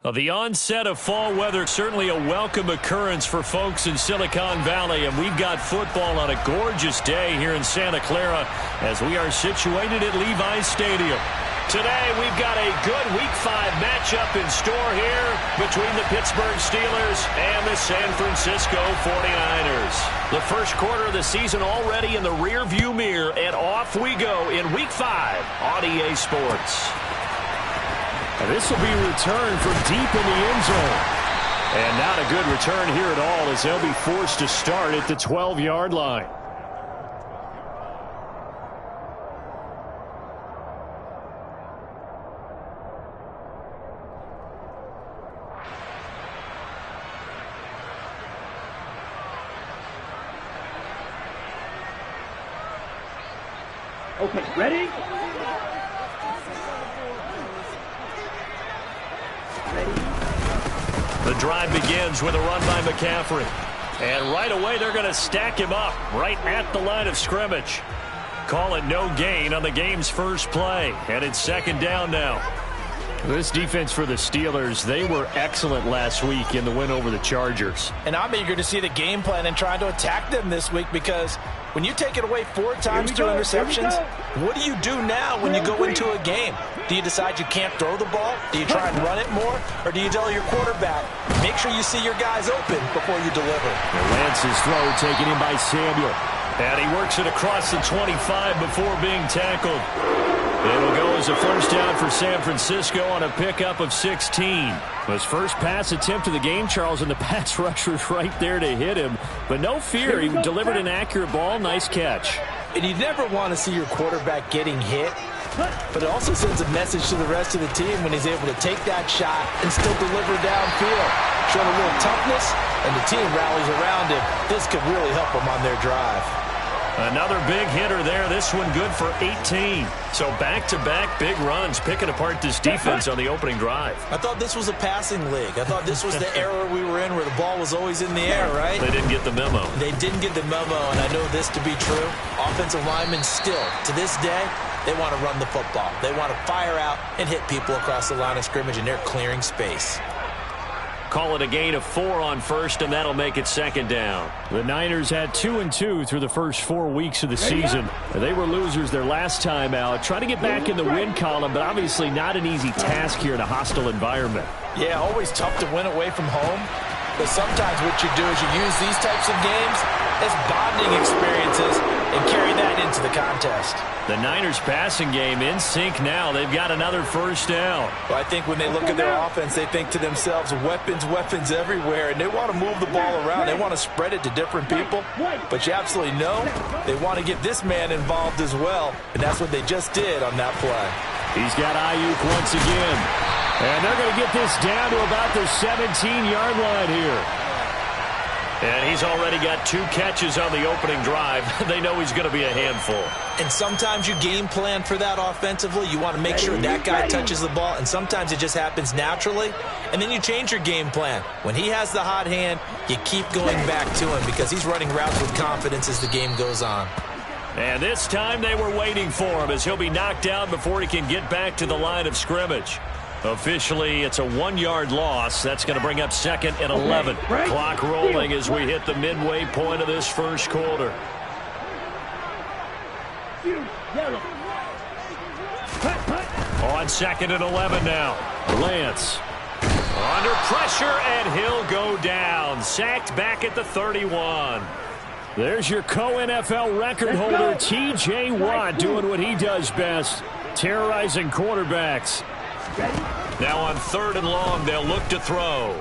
Well, the onset of fall weather, certainly a welcome occurrence for folks in Silicon Valley, and we've got football on a gorgeous day here in Santa Clara as we are situated at Levi's Stadium. Today, we've got a good Week 5 matchup in store here between the Pittsburgh Steelers and the San Francisco 49ers. The first quarter of the season already in the rearview mirror, and off we go in Week 5 on EA Sports. And this will be returned from deep in the end zone. And not a good return here at all as they'll be forced to start at the 12-yard line. Okay, ready? The drive begins with a run by McCaffrey. And right away, they're going to stack him up right at the line of scrimmage. Call it no gain on the game's first play. And it's second down now. This defense for the Steelers, they were excellent last week in the win over the Chargers. And I'm eager to see the game plan and trying to attack them this week because when you take it away 4 times through interceptions, what do you do now when you go into a game? Do you decide you can't throw the ball? Do you try and run it more? Or do you tell your quarterback, make sure you see your guys open before you deliver? Lance's throw taken in by Samuel. And he works it across the 25 before being tackled. It'll go as a first down for San Francisco on a pickup of 16. His first pass attempt of the game, Charles, and the pass rusher's right there to hit him. But no fear, he delivered an accurate ball. Nice catch. And you never want to see your quarterback getting hit, but it also sends a message to the rest of the team when he's able to take that shot and still deliver downfield. Showing a little toughness, and the team rallies around him. This could really help them on their drive. Another big hitter there. This one good for 18. So back-to-back big runs, picking apart this defense on the opening drive. I thought this was a passing league. I thought this was the era we were in where the ball was always in the air, right? They didn't get the memo. They didn't get the memo, and I know this to be true. Offensive linemen still, to this day, they want to run the football. They want to fire out and hit people across the line of scrimmage, and they're clearing space. Call it a gain of 4 on first, and that'll make it second down. The Niners had 2-2 through the first 4 weeks of the season. They were losers their last time out. Trying to get back in the win column, but obviously not an easy task here in a hostile environment. Yeah, always tough to win away from home. But sometimes what you do is you use these types of games as bonding experiences and carry that into the contest. The Niners passing game in sync now. They've got another first down. Well, I think when they look at their offense, they think to themselves, weapons, weapons everywhere, and they want to move the ball around. They want to spread it to different people. But you absolutely know they want to get this man involved as well, and that's what they just did on that play. He's got Ayuk once again. And they're going to get this down to about the 17-yard line here. And he's already got 2 catches on the opening drive. They know he's going to be a handful. And sometimes you game plan for that offensively. You want to make sure that guy touches the ball, and sometimes it just happens naturally. And then you change your game plan. When he has the hot hand, you keep going back to him because he's running routes with confidence as the game goes on. And this time they were waiting for him as he'll be knocked down before he can get back to the line of scrimmage. Officially, it's a 1-yard loss. That's going to bring up second and 11. Clock rolling as we hit the midway point of this first quarter. On second and 11 now. Lance under pressure, and he'll go down. Sacked back at the 31. There's your co-NFL record holder, T.J. Watt, doing what he does best, terrorizing quarterbacks. Now on 3rd and long, they'll look to throw.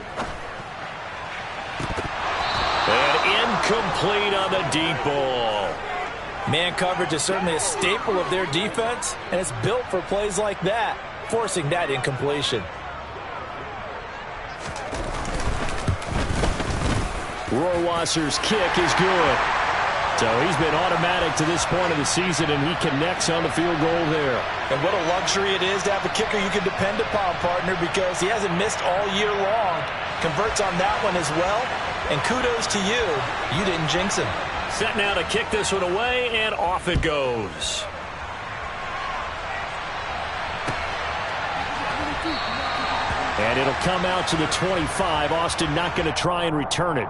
And incomplete on the deep ball. Man coverage is certainly a staple of their defense, and it's built for plays like that, forcing that incompletion. Rohrwasser's kick is good. So he's been automatic to this point of the season, and he connects on the field goal there. And what a luxury it is to have a kicker you can depend upon, partner, because he hasn't missed all year long. Converts on that one as well. And kudos to you. You didn't jinx him. Set now to kick this one away, and off it goes. And it'll come out to the 25. Austin not going to try and return it.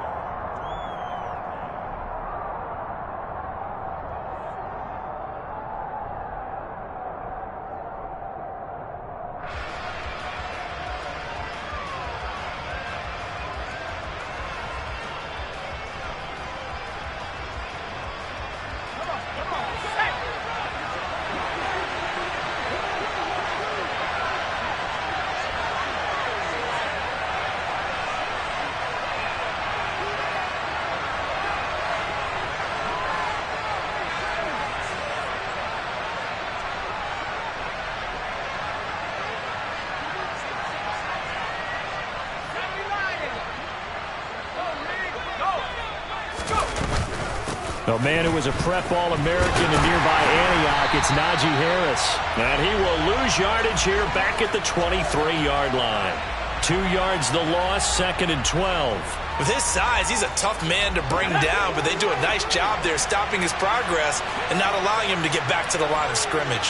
The man who was a prep All-American in nearby Antioch, it's Najee Harris. And he will lose yardage here back at the 23-yard line. 2 yards the loss, 2nd and 12. With his size, he's a tough man to bring down, but they do a nice job there stopping his progress and not allowing him to get back to the line of scrimmage.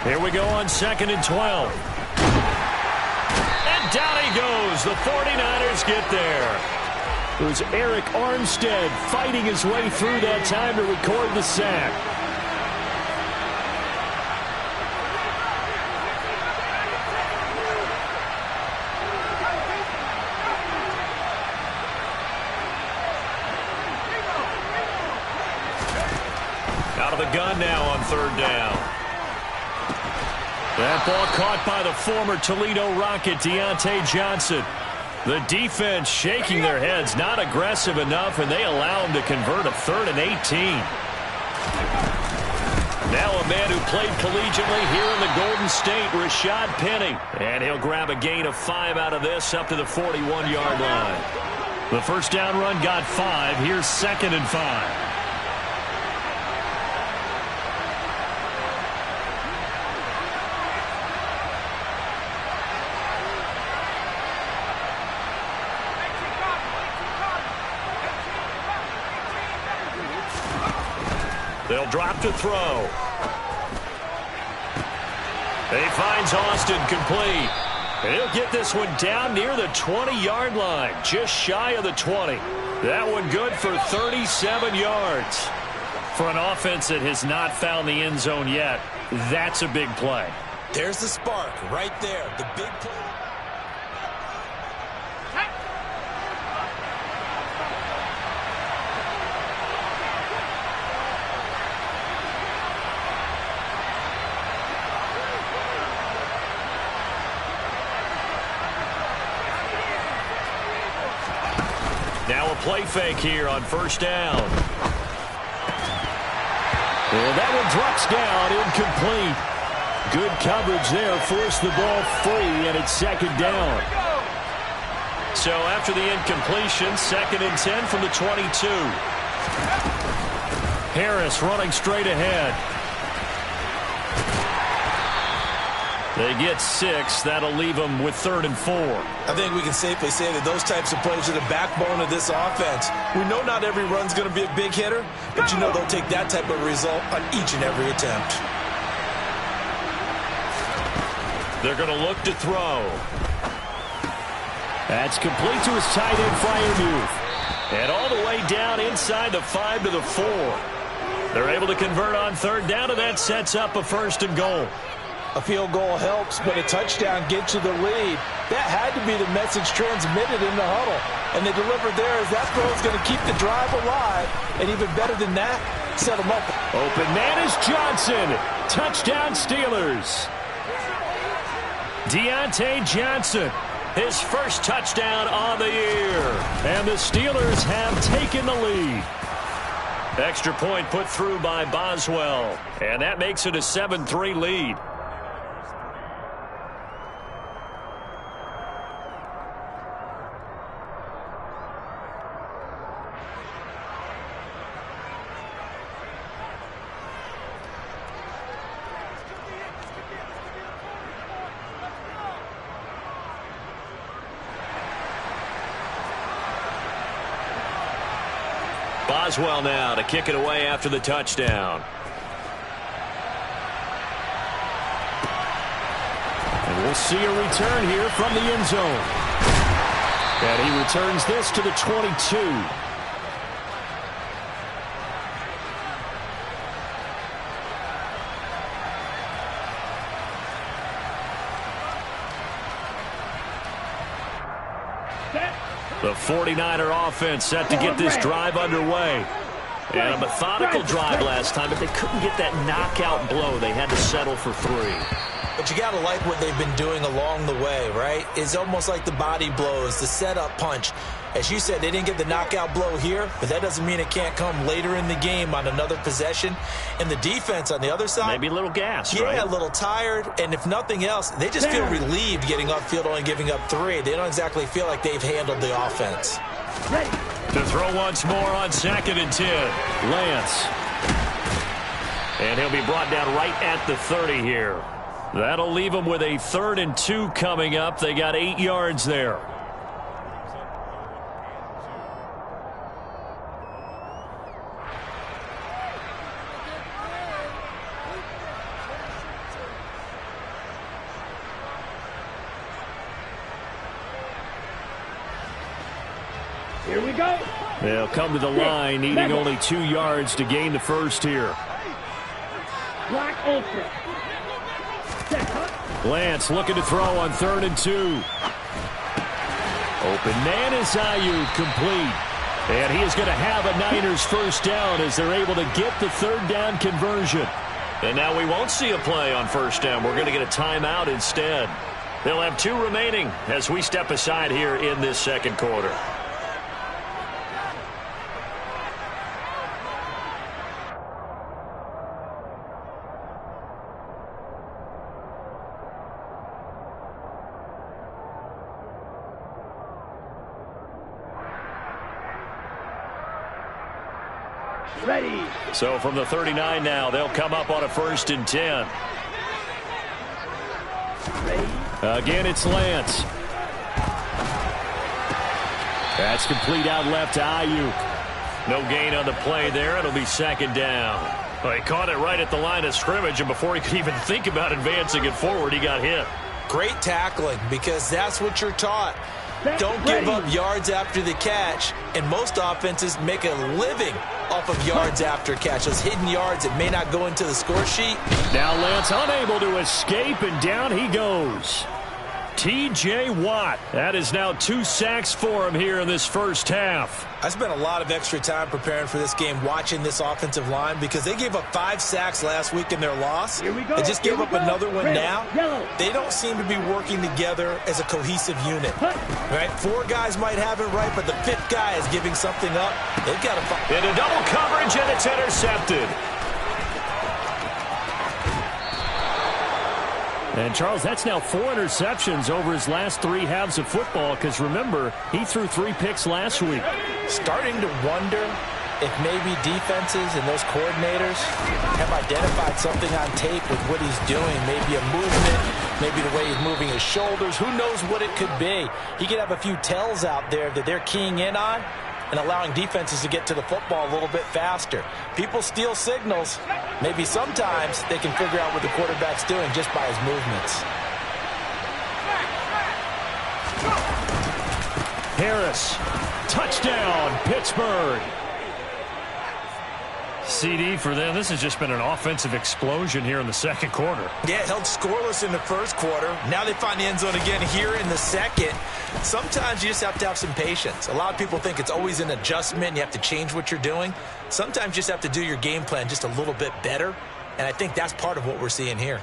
Here we go on 2nd and 12. Down he goes. The 49ers get there. It was Eric Armstead fighting his way through that time to record the sack. Out of the gun now on 3rd down. That ball caught by the former Toledo Rocket, Deontay Johnson. The defense shaking their heads, not aggressive enough, and they allow him to convert a 3rd and 18. Now a man who played collegiately here in the Golden State, Rashad Penny. And he'll grab a gain of 5 out of this up to the 41-yard line. The first down run got 5. Here's 2nd and 5. They'll drop to throw. He finds Austin complete. And he'll get this one down near the 20-yard line, just shy of the 20. That one good for 37 yards. For an offense that has not found the end zone yet, that's a big play. There's the spark right there, the big play. Now a play fake here on 1st down. And that one drops down, incomplete. Good coverage there, forced the ball free, and it's 2nd down. So after the incompletion, 2nd and 10 from the 22. Harris running straight ahead. They get 6. That'll leave them with 3rd and 4. I think we can safely say that those types of plays are the backbone of this offense. We know not every run's going to be a big hitter, but you know they'll take that type of result on each and every attempt. They're going to look to throw. That's complete to his tight end, Freiermuth. And all the way down inside the 5 to the 4. They're able to convert on 3rd down, and that sets up a 1st and goal. A field goal helps, but a touchdown gets you the lead. That had to be the message transmitted in the huddle. And they delivered there as that throw is going to keep the drive alive. And even better than that, set them up. Open man is Johnson. Touchdown Steelers. Deontay Johnson, his first touchdown on the year. And the Steelers have taken the lead. Extra point put through by Boswell. And that makes it a 7-3 lead. Boswell now to kick it away after the touchdown. And we'll see a return here from the end zone. And he returns this to the 22. The 49er offense set to get this drive underway. And a methodical drive last time, but they couldn't get that knockout blow. They had to settle for 3. But you got to like what they've been doing along the way, right? It's almost like the body blows, the setup punch. As you said, they didn't get the knockout blow here, but that doesn't mean it can't come later in the game on another possession. And the defense on the other side, maybe a little gassed, yeah, right? a little tired. And if nothing else, they just feel relieved getting upfield, only giving up 3. They don't exactly feel like they've handled the offense. To throw once more on 2nd and 10. Lance. And he'll be brought down right at the 30 here. That'll leave them with a 3rd and 2 coming up. They got 8 yards there. Here we go. They'll come to the line, needing only 2 yards to gain the first here. Black Ultra. Lance looking to throw on 3rd and 2. Open man is Ayuk, complete. And he is going to have a Niners first down as they're able to get the 3rd down conversion. And now we won't see a play on 1st down. We're going to get a timeout instead. They'll have 2 remaining as we step aside here in this 2nd quarter. Ready. So from the 39 now, they'll come up on a 1st and 10. Again, it's Lance. That's complete out left to Ayuk. No gain on the play there. It'll be 2nd down. Well, he caught it right at the line of scrimmage, and before he could even think about advancing it forward, he got hit. Great tackling, because that's what you're taught. Don't give up yards after the catch, and most offenses make a living off of yards after catch. Those hidden yards that may not go into the score sheet. Now Lance unable to escape, and down he goes. T.J. Watt. That is now 2 sacks for him here in this first half. I spent a lot of extra time preparing for this game, watching this offensive line, because they gave up 5 sacks last week in their loss. Here we go. They just gave up another one Red, now. Yellow. They don't seem to be working together as a cohesive unit. Right? 4 guys might have it right, but the 5th guy is giving something up. They've got to find. Into double coverage, and it's intercepted. And, Charles, that's now 4 interceptions over his last 3 halves of football, because, remember, he threw 3 picks last week. Starting to wonder if maybe defenses and those coordinators have identified something on tape with what he's doing. Maybe a movement, maybe the way he's moving his shoulders. Who knows what it could be? He could have a few tells out there that they're keying in on and allowing defenses to get to the football a little bit faster. People steal signals. Maybe sometimes they can figure out what the quarterback's doing just by his movements. Harris, touchdown, Pittsburgh. CD for them. This has just been an offensive explosion here in the 2nd quarter. Yeah, held scoreless in the 1st quarter. Now they find the end zone again here in the 2nd. Sometimes you just have to have some patience. A lot of people think it's always an adjustment. You have to change what you're doing. Sometimes you just have to do your game plan just a little bit better. And I think that's part of what we're seeing here.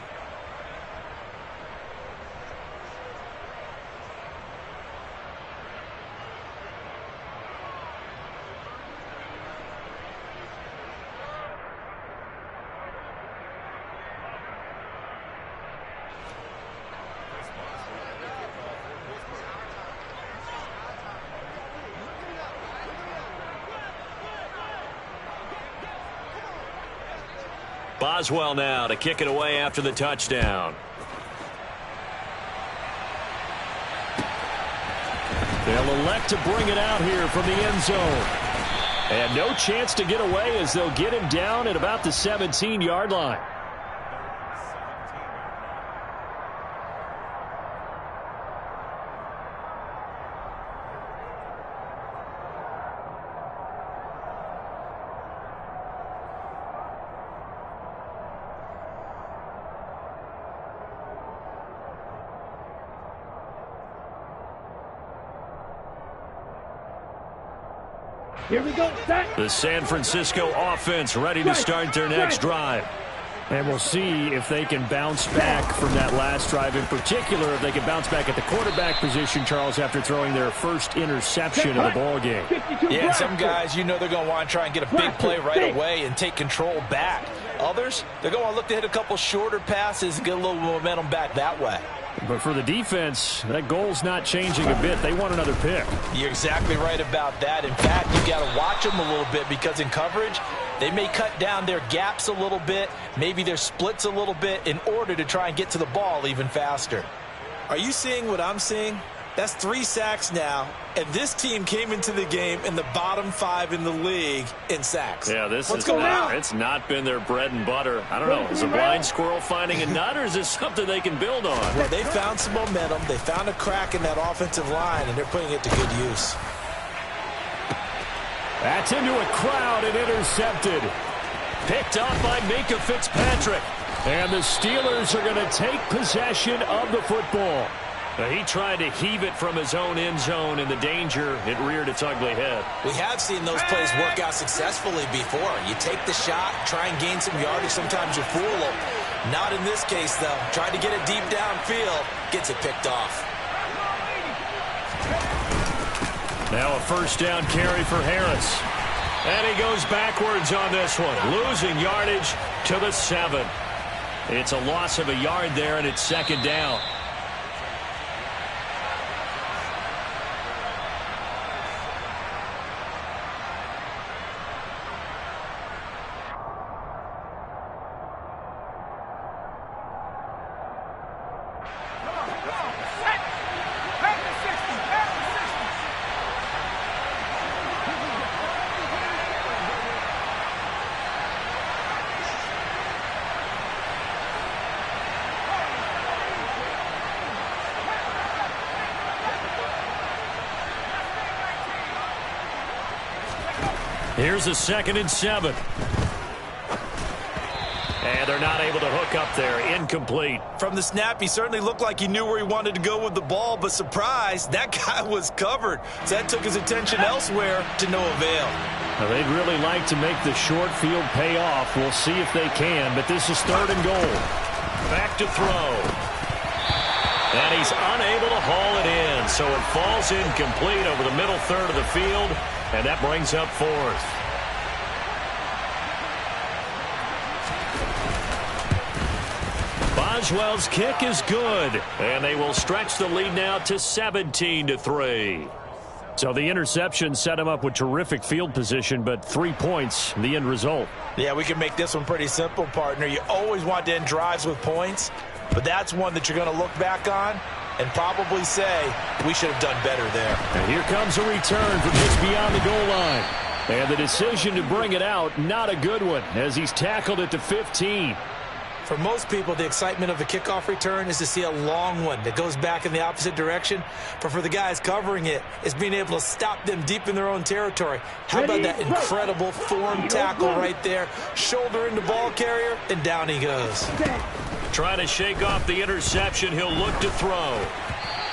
Boswell now to kick it away after the touchdown. They'll elect to bring it out here from the end zone. And no chance to get away as they'll get him down at about the 17-yard line. Here we go, set. The San Francisco offense ready to start their next drive. And we'll see if they can bounce back from that last drive. In particular, if they can bounce back at the quarterback position, Charles, after throwing their first interception of the ball game. Yeah, some guys, you know they're going to want to try and get a big play right away and take control back. Others, they're going to look to hit a couple shorter passes and get a little momentum back that way. But for the defense, that goal's not changing a bit. They want another pick. You're exactly right about that. In fact, you've got to watch them a little bit because in coverage, they may cut down their gaps a little bit, maybe their splits a little bit in order to try and get to the ball even faster. Are you seeing what I'm seeing? That's 3 sacks now, and this team came into the game in the bottom 5 in the league in sacks. Yeah, it's not been their bread and butter. I don't know. Is a blind squirrel finding a nut, or is this something they can build on? Well, they found some momentum. They found a crack in that offensive line, and they're putting it to good use. That's into a crowd and intercepted. Picked up by Minkah Fitzpatrick. And the Steelers are going to take possession of the football. He tried to heave it from his own end zone, and the danger, it reared its ugly head. We have seen those plays work out successfully before. You take the shot, try and gain some yardage. Sometimes you fool them. Not in this case, though. Tried to get it deep downfield. Gets it picked off. Now a first down carry for Harris. And he goes backwards on this one, losing yardage to the 7. It's a loss of a yard there, and it's second down. Here's a 2nd and 7. And they're not able to hook up there. Incomplete. From the snap, he certainly looked like he knew where he wanted to go with the ball, but surprise, that guy was covered. So that took his attention elsewhere to no avail. Now, they'd really like to make the short field pay off. We'll see if they can, but this is 3rd and goal. Back to throw. And he's unable to haul it in, so it falls incomplete over the middle third of the field, and that brings up 4th. Boswell's kick is good, and they will stretch the lead now to 17-3. So the interception set him up with terrific field position, but 3 points, the end result. Yeah, we can make this one pretty simple, partner. You always want to end drives with points, but that's one that you're going to look back on and probably say, we should have done better there. And here comes a return from just beyond the goal line. And the decision to bring it out, not a good one, as he's tackled it to 15. For most people, the excitement of a kickoff return is to see a long one that goes back in the opposite direction. But for the guys covering it, it's being able to stop them deep in their own territory. How about that incredible form tackle right there? Shoulder in the ball carrier, and down he goes. Trying to shake off the interception, he'll look to throw.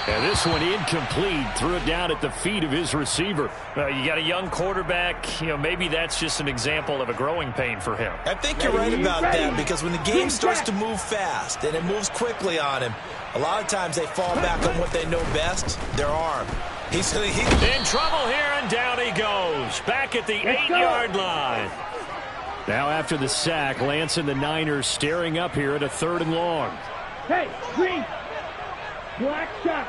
And this one incomplete, threw it down at the feet of his receiver. You got a young quarterback, maybe that's just an example of a growing pain for him. I think you're right about that, because when the game starts to move fast and it moves quickly on him, a lot of times they fall back on what they know best, their arm. He's in trouble here, and down he goes. Back at the 8-yard line. Now after the sack, Lance and the Niners staring up here at a 3rd and long. Hey, green. Black shot.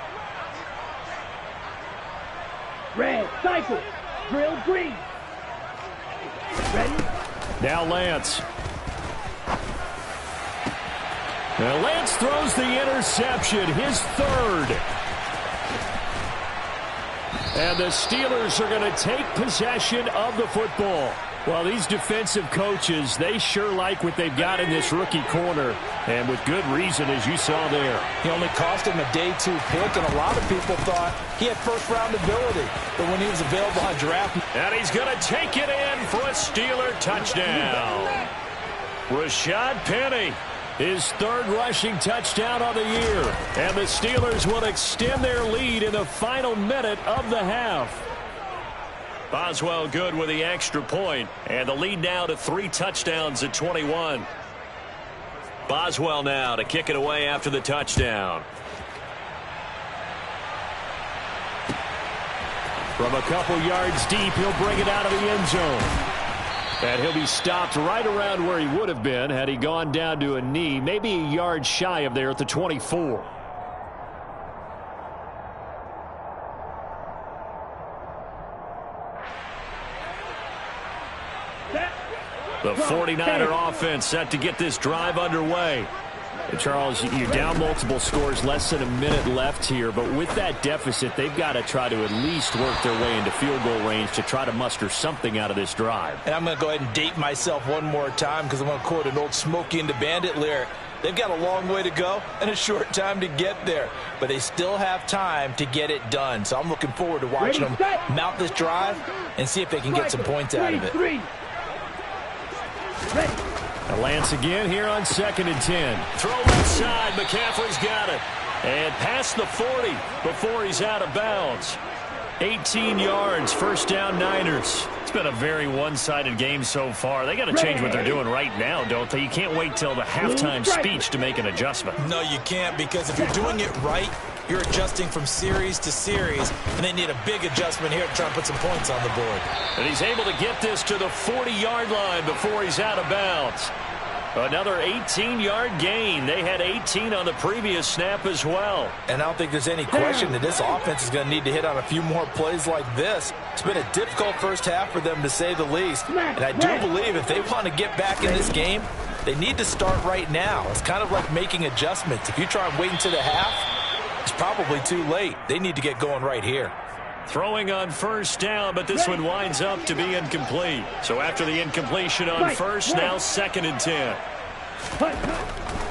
Red, cycle. Drill green. Ready? Now Lance. Now Lance throws the interception, his 3rd. And the Steelers are going to take possession of the football. Well, these defensive coaches, they sure like what they've got in this rookie corner. And with good reason, as you saw there. He only cost him a day 2 pick, and a lot of people thought he had first-round ability. But when he was available on draft... And he's going to take it in for a Steeler touchdown. Rashad Penny, his 3rd rushing touchdown of the year. And the Steelers will extend their lead in the final minute of the half. Boswell good with the extra point, and the lead now to 3 touchdowns at 21. Boswell now to kick it away after the touchdown. From a couple yards deep, he'll bring it out of the end zone. And he'll be stopped right around where he would have been had he gone down to a knee, maybe a yard shy of there at the 24. The 49er offense set to get this drive underway. And Charles, you're down multiple scores, less than a minute left here. But with that deficit, they've got to try to at least work their way into field goal range to try to muster something out of this drive. And I'm going to go ahead and date myself one more time because I'm going to quote an old Smokey and the Bandit lyric. They've got a long way to go and a short time to get there. But they still have time to get it done. So I'm looking forward to watching them mount this drive and see if they can get some points out of it. Lance again here on 2nd and 10. Throw left side. McCaffrey's got it. And past the 40 before he's out of bounds. 18 yards. First down, Niners. It's been a very one-sided game so far. They got to change what they're doing right now, don't they? You can't wait till the halftime speech to make an adjustment. No, you can't, because if you're doing it right, you're adjusting from series to series, and they need a big adjustment here to try and put some points on the board. And he's able to get this to the 40-yard line before he's out of bounds. Another 18-yard gain. They had 18 on the previous snap as well. And I don't think there's any question that this offense is going to need to hit on a few more plays like this. It's been a difficult first half for them, to say the least. And I do believe if they want to get back in this game, they need to start right now. It's kind of like making adjustments. If you try and wait until the half, it's probably too late. They need to get going right here. Throwing on first down, but this one winds up to be incomplete. So after the incompletion on first, now 2nd and 10.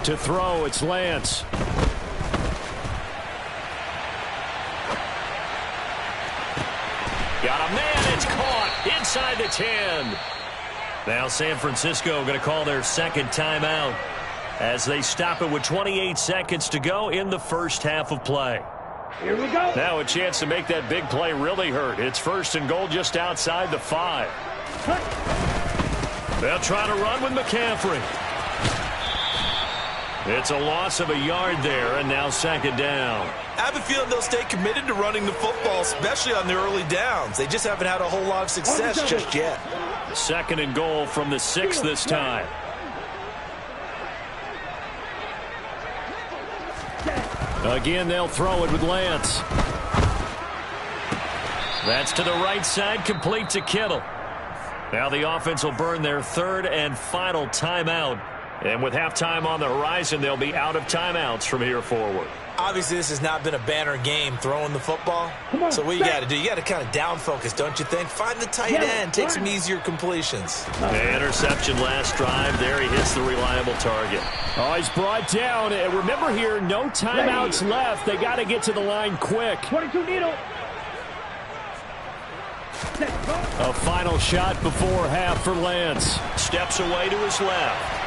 To throw, it's Lance. Got a man, it's caught inside the 10. Now San Francisco going to call their 2nd timeout as they stop it with 28 seconds to go in the first half of play. Here we go. Now a chance to make that big play really hurt. It's 1st and goal just outside the 5. They'll try to run with McCaffrey. It's a loss of a yard there, and now 2nd down. I have a feeling they'll stay committed to running the football, especially on the early downs. They just haven't had a whole lot of success just yet. 2nd and goal from the 6 this time. Again, they'll throw it with Lance. That's to the right side, complete to Kittle. Now the offense will burn their 3rd and final timeout. And with halftime on the horizon, they'll be out of timeouts from here forward. Obviously, this has not been a banner game throwing the football. So what you got to do, you got to kind of down focus, don't you think? Find the tight end, take some easier completions. The interception last drive. There he hits the reliable target. Oh, he's brought down. And remember here, no timeouts left. They got to get to the line quick. 22 needle. A final shot before half for Lance. Steps away to his left.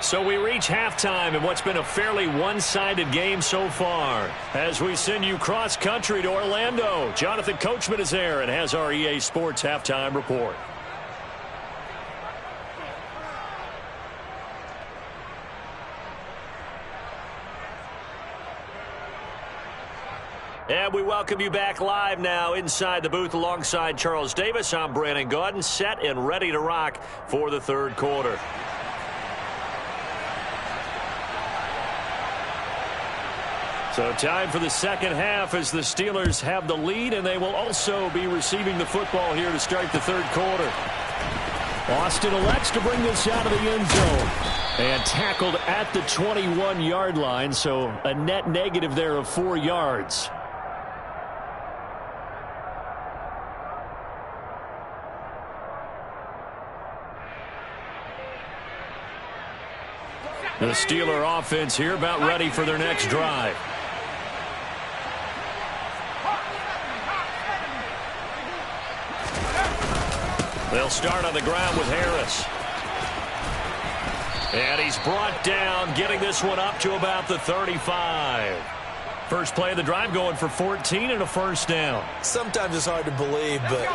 So we reach halftime in what's been a fairly one-sided game so far. As we send you cross-country to Orlando, Jonathan Coachman is there and has our EA Sports halftime report. And we welcome you back live now inside the booth alongside Charles Davis. I'm Brandon Gaudin, set and ready to rock for the 3rd quarter. So time for the 2nd half as the Steelers have the lead, and they will also be receiving the football here to start the 3rd quarter. Austin elects to bring this out of the end zone. And tackled at the 21-yard line, so a net negative there of 4 yards. The Steeler offense here about ready for their next drive. They'll start on the ground with Harris. And he's brought down, getting this one up to about the 35. First play of the drive going for 14 and a first down. Sometimes it's hard to believe, but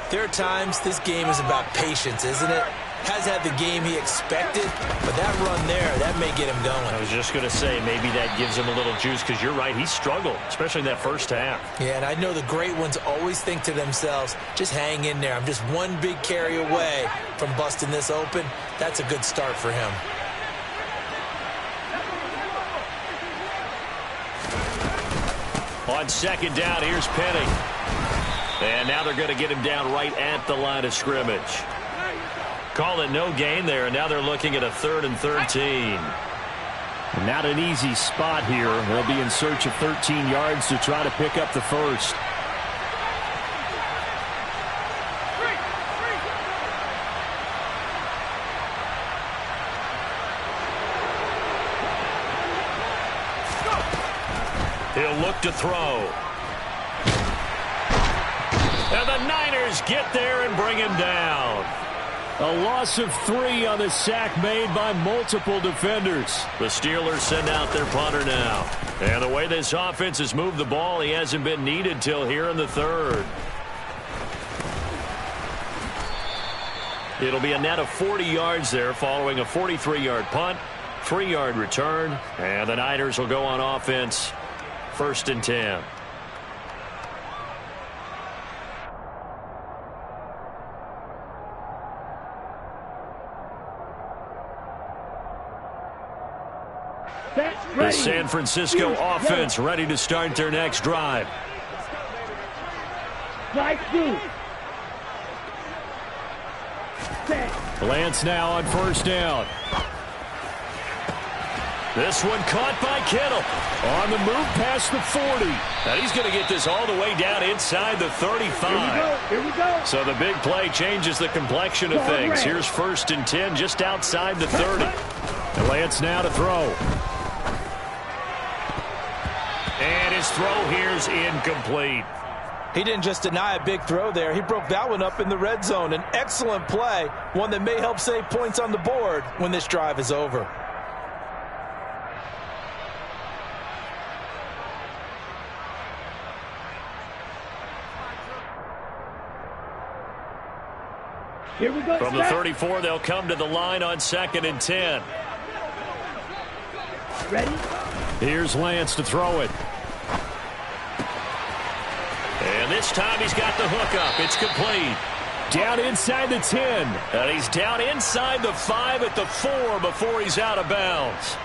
there are times this game is about patience, isn't it? Has had the game he expected, but that run there, that may get him going. I was just going to say, maybe that gives him a little juice, because you're right, he struggled, especially in that first half. Yeah, and I know the great ones always think to themselves, just hang in there. I'm just one big carry away from busting this open. That's a good start for him. On second down, here's Penny. And now they're going to get him down right at the line of scrimmage. Call it no gain there, and now they're looking at a 3rd and 13. Not an easy spot here. They'll be in search of 13 yards to try to pick up the first. He'll look to throw. And the Niners get there and bring him down. A loss of 3 on the sack made by multiple defenders. The Steelers send out their punter now. And the way this offense has moved the ball, he hasn't been needed till here in the 3rd. It'll be a net of 40 yards there following a 43-yard punt, 3-yard return, and the Niners will go on offense. 1st and 10. The San Francisco offense ready to start their next drive. Lance now on 1st down. This one caught by Kittle. On the move past the 40. And he's going to get this all the way down inside the 35. Here we go. So the big play changes the complexion of things. Here's 1st and 10 just outside the 30. And Lance now to throw. And his throw here's incomplete. He didn't just deny a big throw there. He broke that one up in the red zone. An excellent play, one that may help save points on the board when this drive is over. Here we go. From the 34, they'll come to the line on 2nd and 10. Ready? Here's Lance to throw it. And this time he's got the hook up. It's complete. Down inside the 10. And he's down inside the 5 at the 4 before he's out of bounds.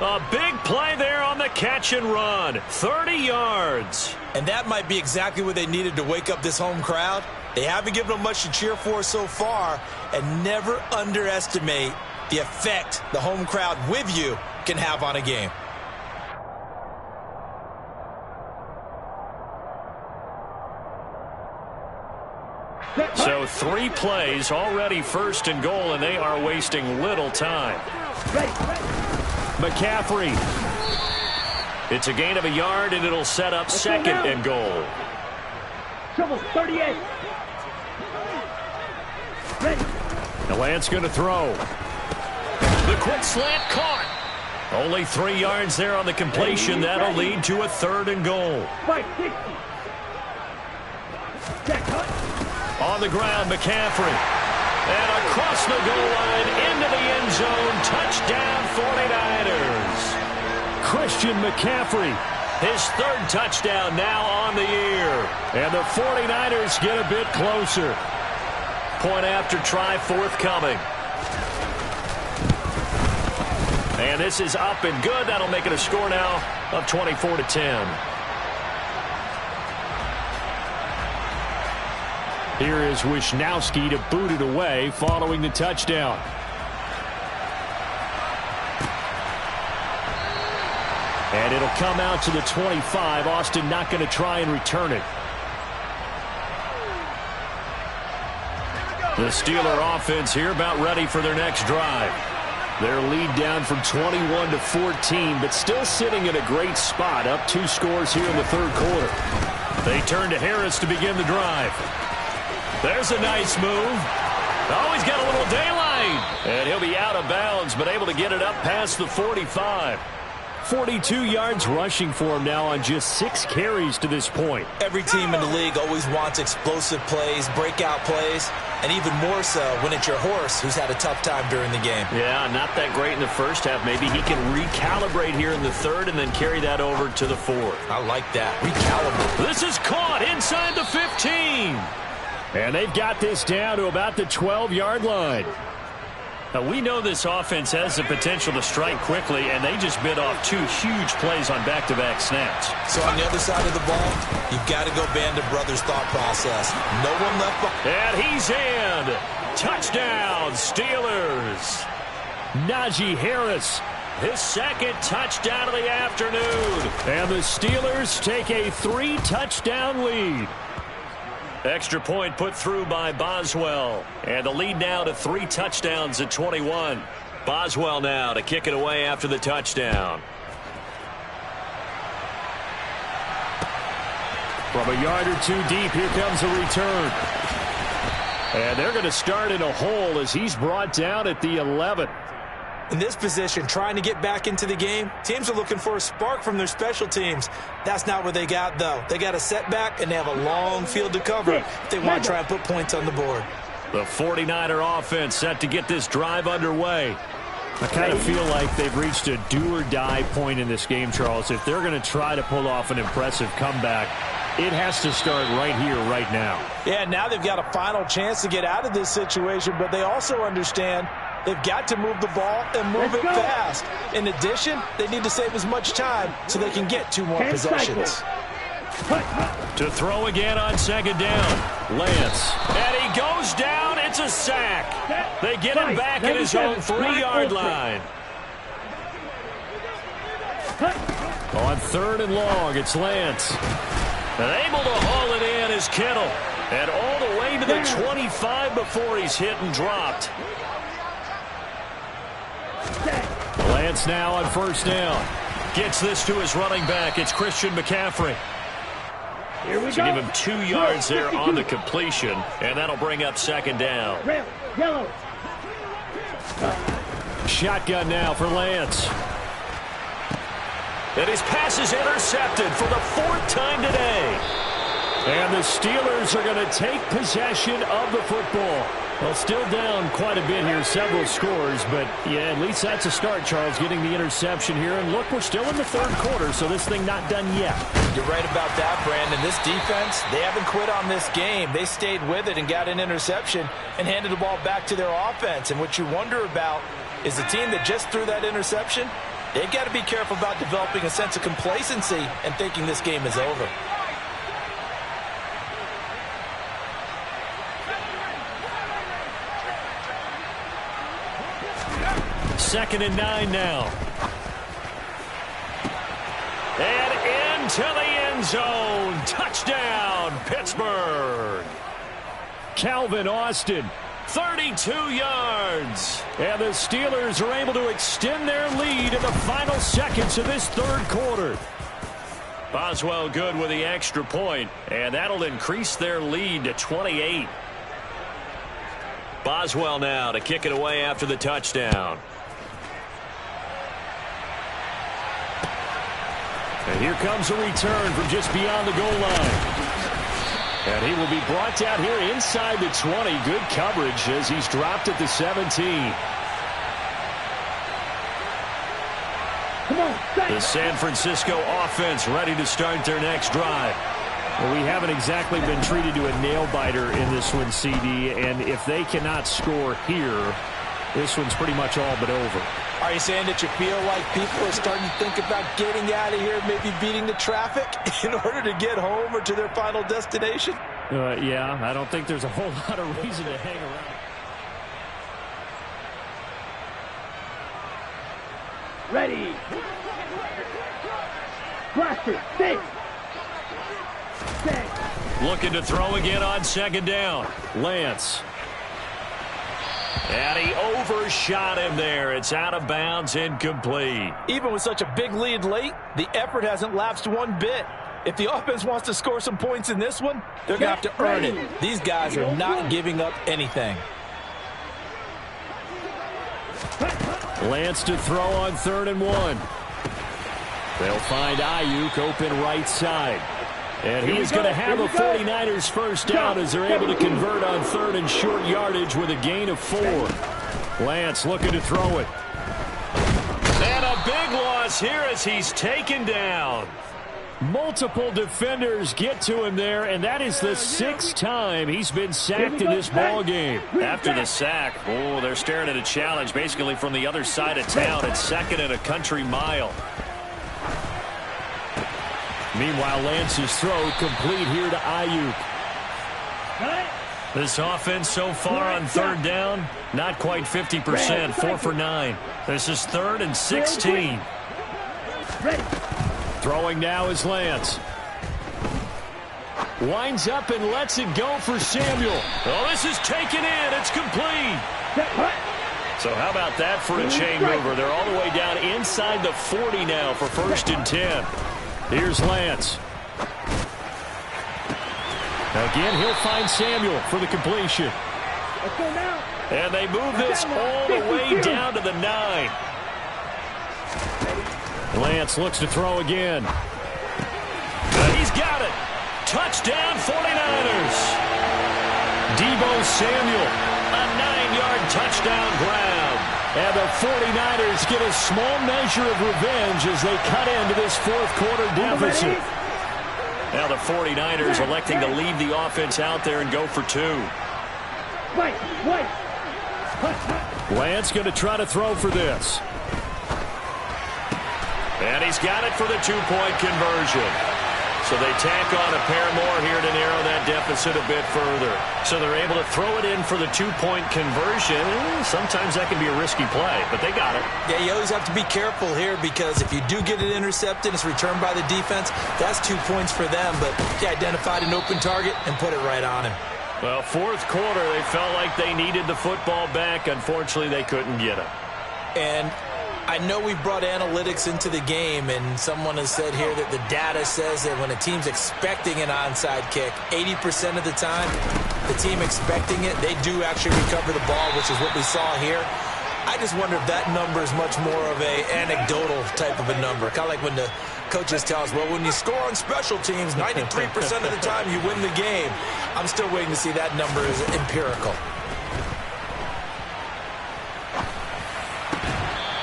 A big play there on the catch and run. 30 yards. And that might be exactly what they needed to wake up this home crowd. They haven't given them much to cheer for so far. And never underestimate the effect the home crowd with you can have on a game. So 3 plays, already 1st and goal, and they are wasting little time. McCaffrey. It's a gain of a yard, and it'll set up 2nd and goal. Trouble 38. Ready. Now Lance going to throw. The quick slant caught. Only 3 yards there on the completion. That'll lead to a 3rd and goal. 560. On the ground, McCaffrey. And across the goal line, into the end zone. Touchdown, 49ers. Christian McCaffrey. His 3rd touchdown now on the year. And the 49ers get a bit closer. Point after try forthcoming. And this is up and good. That'll make it a score now of 24-10. Here is Wisnowski to boot it away following the touchdown. And it'll come out to the 25. Austin not going to try and return it. The Steeler offense here about ready for their next drive. Their lead down from 21 to 14, but still sitting in a great spot, up 2 scores here in the third quarter. They turn to Harris to begin the drive. There's a nice move. Oh, he's got a little daylight. And he'll be out of bounds, but able to get it up past the 45. 42 yards rushing for him now on just 6 carries to this point. Every team in the league always wants explosive plays, breakout plays, and even more so when it's your horse who's had a tough time during the game. Yeah, not that great in the first half. Maybe he can recalibrate here in the third and then carry that over to the fourth. I like that. Recalibrate. This is caught inside the 15. And they've got this down to about the 12-yard line. Now, we know this offense has the potential to strike quickly, and they just bit off 2 huge plays on back-to-back snaps. So on the other side of the ball, you've got to go Band of Brothers thought process. No one left behind. And he's in. Touchdown, Steelers. Najee Harris, his second touchdown of the afternoon. And the Steelers take a 3-touchdown lead. Extra point put through by Boswell. And the lead now to 3 touchdowns at 21. Boswell now to kick it away after the touchdown. From a yard or 2 deep, here comes a return. And they're going to start in a hole as he's brought down at the 11. In this position, trying to get back into the game, teams are looking for a spark from their special teams. That's not what they got, though. They got a setback, and they have a long field to cover if they want to try and put points on the board. The 49er offense set to get this drive underway. I kind of feel like they've reached a do-or-die point in this game, Charles. If they're going to try to pull off an impressive comeback, it has to start right here, right now. Yeah, now they've got a final chance to get out of this situation, but they also understand they've got to move the ball and move it fast. In addition, they need to save as much time so they can get 2 more possessions. To throw again on second down. Lance. And he goes down. It's a sack. They get him back at his own 3-yard line. On 3rd and long, it's Lance. And able to haul it in is Kittle. And all the way to the 25 before he's hit and dropped. Lance now on 1st down. Gets this to his running back. It's Christian McCaffrey. Here we to go. give him 2 yards there on the completion, and that'll bring up 2nd down. Red, yellow. Shotgun now for Lance. And his pass is intercepted for the 4th time today. And the Steelers are going to take possession of the football. Well, still down quite a bit here, several scores, but yeah, at least that's a start, Charles, getting the interception here. And look, we're still in the 3rd quarter, so this thing not done yet. You're right about that, Brandon. This defense, they haven't quit on this game. They stayed with it and got an interception and handed the ball back to their offense. And what you wonder about is the team that just threw that interception, they've got to be careful about developing a sense of complacency and thinking this game is over. Second and 9 now. And into the end zone. Touchdown, Pittsburgh. Calvin Austin, 32 yards. And the Steelers are able to extend their lead in the final seconds of this 3rd quarter. Boswell good with the extra point, and that'll increase their lead to 28. Boswell now to kick it away after the touchdown. And here comes a return from just beyond the goal line. And he will be brought down here inside the 20. Good coverage as he's dropped at the 17. Come on, The San Francisco offense ready to start their next drive. Well, we haven't exactly been treated to a nail-biter in this one, CD. And if they cannot score here, this one's pretty much all but over. Are you saying that you feel like people are starting to think about getting out of here, maybe beating the traffic in order to get home or to their final destination? Yeah, I don't think there's a whole lot of reason to hang around. ready. Blaster, stay. Looking to throw again on second down. Lance. And he overshot him there. It's out of bounds, incomplete. Even with such a big lead late, the effort hasn't lapsed one bit. If the offense wants to score some points in this one, they're going to have to earn it. These guys are not giving up anything. Lance to throw on 3rd and 1. They'll find Ayuk open right side. And he's going to have a 49ers first down as they're able to convert on 3rd and short yardage with a gain of 4. Lance looking to throw it. And a big loss here as he's taken down. Multiple defenders get to him there, and that is the 6th time he's been sacked in this ball game. After the sack, they're staring at a challenge basically from the other side of town. It's 2nd and a country mile. Meanwhile, Lance's throw complete here to Ayuk. This offense so far on 3rd down, not quite 50%, 4 for 9. This is 3rd and 16. Throwing now is Lance. Winds up and lets it go for Samuel. Oh, this is taken in. It's complete. So how about that for a chain mover? They're all the way down inside the 40 now for 1st and 10. Here's Lance. Again, he'll find Samuel for the completion. And they move this all the way down to the 9. Lance looks to throw again. He's got it. Touchdown 49ers. Deebo Samuel. A 9-yard touchdown grab. And the 49ers get a small measure of revenge as they cut into this 4th quarter deficit. Now the 49ers electing to leave the offense out there and go for 2. Lance going to try to throw for this. And he's got it for the 2-point conversion. So they tack on a pair more here to narrow that deficit a bit further. So they're able to throw it in for the 2-point conversion. Sometimes that can be a risky play, but they got it. Yeah, you always have to be careful here because if you do get it intercepted, it's returned by the defense, that's 2 points for them. But he identified an open target and put it right on him. Well, 4th quarter, they felt like they needed the football back. Unfortunately, they couldn't get it. And I know we brought analytics into the game, and someone has said here that the data says that when a team's expecting an onside kick, 80% of the time, the team expecting it, they do actually recover the ball, which is what we saw here. I just wonder if that number is much more of an anecdotal type of a number. Kind of like when the coaches tell us, well, when you score on special teams, 93% of the time you win the game. I'm still waiting to see that number is empirical.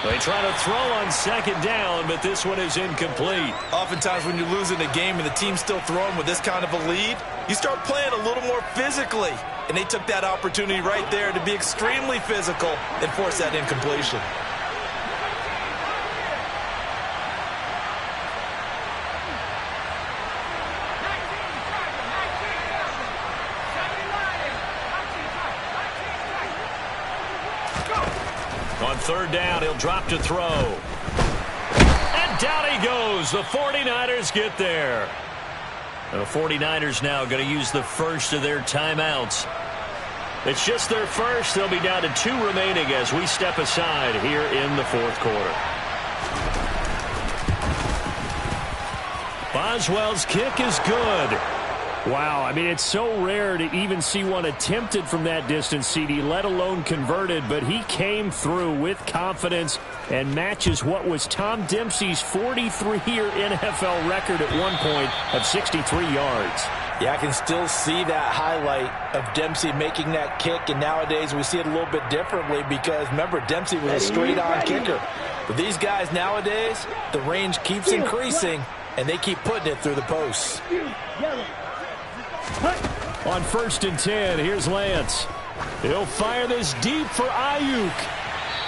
They try to throw on 2nd down, but this one is incomplete. Oftentimes when you're losing a game and the team's still throwing with this kind of a lead, you start playing a little more physically. And they took that opportunity right there to be extremely physical and force that incompletion. On 3rd down, he'll drop to throw. And down he goes. The 49ers get there. The 49ers now going to use the first of their timeouts. It's just their first. They'll be down to 2 remaining as we step aside here in the 4th quarter. Boswell's kick is good. Wow, I mean, it's so rare to even see one attempted from that distance, CD, let alone converted, but he came through with confidence and matches what was Tom Dempsey's 43-year NFL record at one point of 63 yards. Yeah, I can still see that highlight of Dempsey making that kick, and nowadays we see it a little bit differently because, remember, Dempsey was a straight-on kicker. But these guys nowadays, the range keeps increasing, and they keep putting it through the posts. On 1st and 10, here's Lance. He'll fire this deep for Ayuk.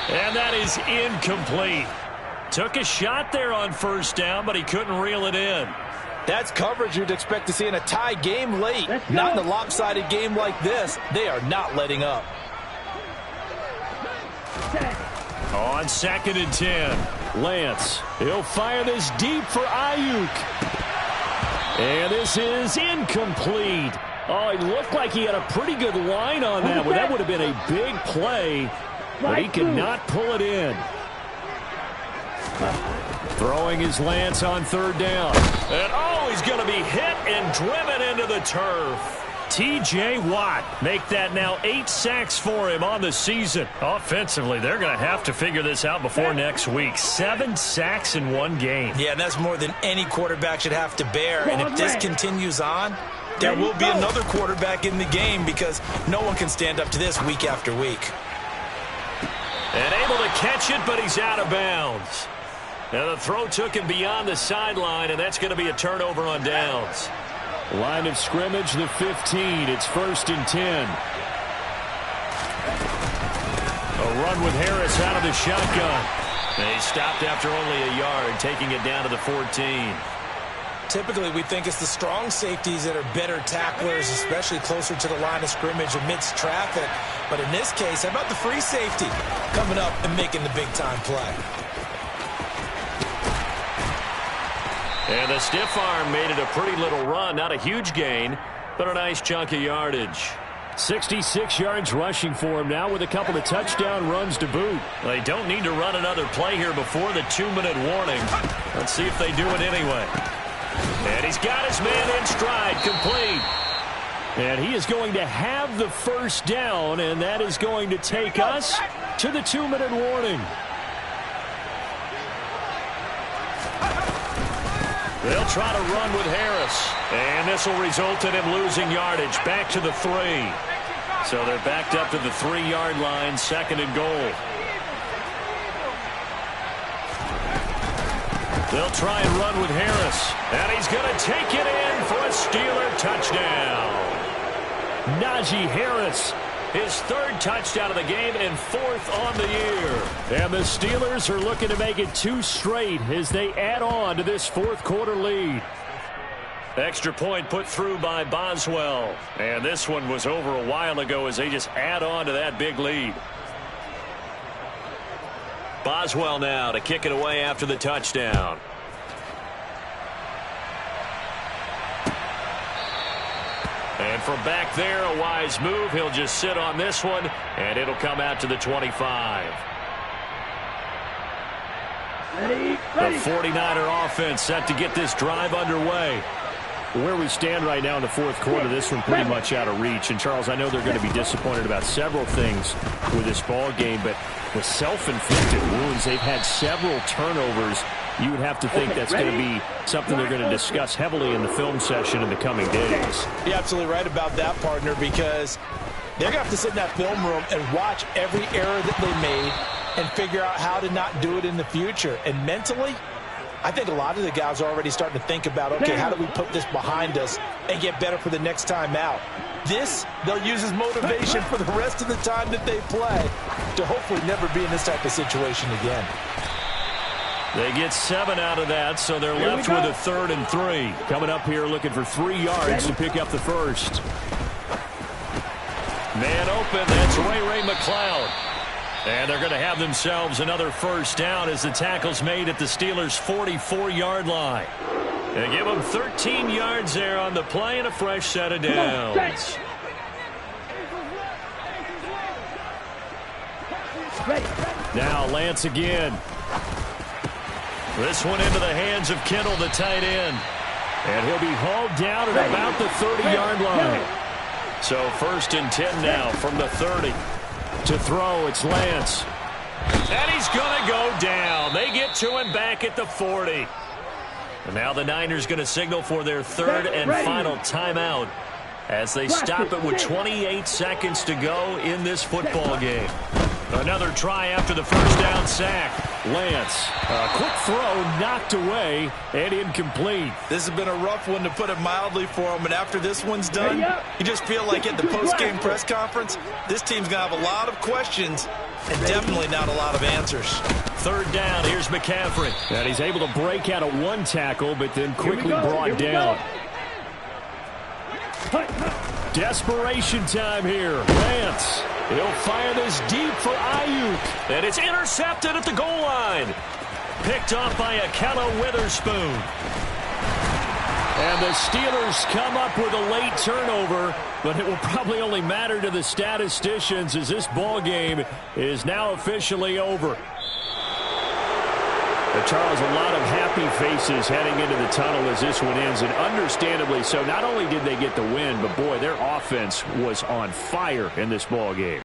And that is incomplete. Took a shot there on 1st down, but he couldn't reel it in. That's coverage you'd expect to see in a tie game late. Not in a lopsided game like this. They are not letting up. On 2nd and 10. Lance, he'll fire this deep for Ayuk. And this is incomplete. Oh, it looked like he had a pretty good line on that one. That would have been a big play, but he could not pull it in. Throwing his Lance on third down. And oh, he's going to be hit and driven into the turf. T.J. Watt make that now 8 sacks for him on the season. Offensively, they're going to have to figure this out before next week. 7 sacks in one game. Yeah, and that's more than any quarterback should have to bear. And if this continues on, there will be another quarterback in the game because no one can stand up to this week after week. And able to catch it, but he's out of bounds. Now the throw took him beyond the sideline, and that's going to be a turnover on downs. Line of scrimmage, the 15. It's 1st and 10. A run with Harris out of the shotgun. And he stopped after only a yard, taking it down to the 14. Typically, we think it's the strong safeties that are better tacklers, especially closer to the line of scrimmage amidst traffic. But in this case, how about the free safety coming up and making the big-time play? And the stiff arm made it a pretty little run. Not a huge gain, but a nice chunk of yardage. 66 yards rushing for him now with a couple of touchdown runs to boot. They don't need to run another play here before the 2-minute warning. Let's see if they do it anyway. And he's got his man in stride, complete. And he is going to have the first down, and that is going to take us to the 2-minute warning. They'll try to run with Harris. And this will result in him losing yardage back to the 3. So they're backed up to the 3-yard line, 2nd and goal. They'll try and run with Harris. And he's going to take it in for a Steeler touchdown. Najee Harris, his 3rd touchdown of the game and 4th on the year. And the Steelers are looking to make it 2 straight as they add on to this 4th quarter lead. Extra point put through by Boswell. And this one was over a while ago as they just add on to that big lead. Boswell now to kick it away after the touchdown. And from back there, a wise move. He'll just sit on this one, and it'll come out to the 25. The 49er offense set to get this drive underway. Where we stand right now in the 4th quarter, this one pretty much out of reach. And, Charles, I know they're going to be disappointed about several things with this ball game, but with self-inflicted wounds, they've had several turnovers. You would have to think that's going to be something they're going to discuss heavily in the film session in the coming days. You're absolutely right about that, partner, because they're going to have to sit in that film room and watch every error that they made and figure out how to not do it in the future. And mentally, I think a lot of the guys are already starting to think about, okay, how do we put this behind us and get better for the next time out? This, they'll use as motivation for the rest of the time that they play to hopefully never be in this type of situation again. They get 7 out of that, so they're left with a 3rd and 3. Coming up here looking for 3 yards to pick up the first. Man open, that's Ray McCloud. And they're going to have themselves another first down as the tackle's made at the Steelers' 44-yard line. They give them 13 yards there on the play and a fresh set of downs. Now Lance again. This one into the hands of Kittle, the tight end. And he'll be hauled down at about the 30-yard line. So 1st and 10 now from the 30. To throw, it's Lance. And he's going to go down. They get to him back at the 40. And now the Niners going to signal for their 3rd and final timeout as they stop it with 28 seconds to go in this football game. Another try after the first down sack. Lance, a quick throw knocked away and incomplete. This has been a rough one, to put it mildly, for him. And after this one's done, you just feel like at the post-game press conference, this team's going to have a lot of questions and definitely not a lot of answers. 3rd down, here's McCaffrey. And he's able to break out of one tackle, but then quickly brought down. Desperation time here. Lance, he'll fire this deep for Ayuk. And it's intercepted at the goal line. Picked off by Ahkello Witherspoon. And the Steelers come up with a late turnover, but it will probably only matter to the statisticians as this ball game is now officially over. Charles, a lot of happy faces heading into the tunnel as this one ends, and understandably so. Not only did they get the win, but boy, their offense was on fire in this ball game.